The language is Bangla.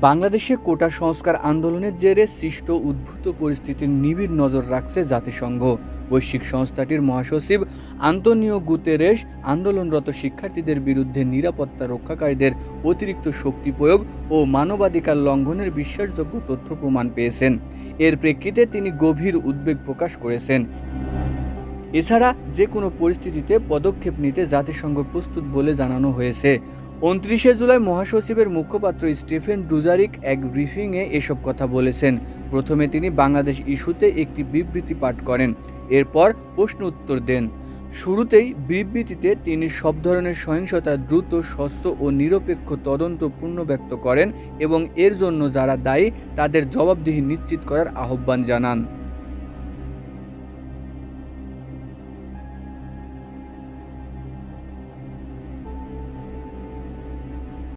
বাংলাদেশে কোটা সংস্কার আন্দোলনের জেরে সৃষ্ট উদ্ভূত পরিস্থিতির নিবিড় নজর রাখছে জাতিসংঘ। বৈশ্বিক সংস্থাটির মহাসচিব আন্তোনিও গুতেরেস আন্দোলনরত শিক্ষার্থীদের বিরুদ্ধে নিরাপত্তা রক্ষাকারীদের অতিরিক্ত শক্তি প্রয়োগ ও মানবাধিকার লঙ্ঘনের বিশ্বাসযোগ্য তথ্য প্রমাণ পেয়েছেন। এর প্রেক্ষিতে তিনি গভীর উদ্বেগ প্রকাশ করেছেন। এছাড়া যে কোনো পরিস্থিতিতে পদক্ষেপ নিতে জাতিসংঘ প্রস্তুত বলে জানানো হয়েছে। ২৯ জুলাই মহাসচিবের মুখপাত্র স্টিফেন ডুজারিক এক ব্রিফিংয়ে এসব কথা বলেছেন। প্রথমে তিনি বাংলাদেশ ইস্যুতে একটি বিবৃতি পাঠ করেন, এরপর প্রশ্ন উত্তর দেন। শুরুতেই বিবৃতিতে তিনি সব ধরনের সহিংসতার দ্রুত, স্বচ্ছ ও নিরপেক্ষ তদন্ত পুনর্ব্যক্ত করেন এবং এর জন্য যারা দায়ী তাদের জবাবদিহি নিশ্চিত করার আহ্বান জানান।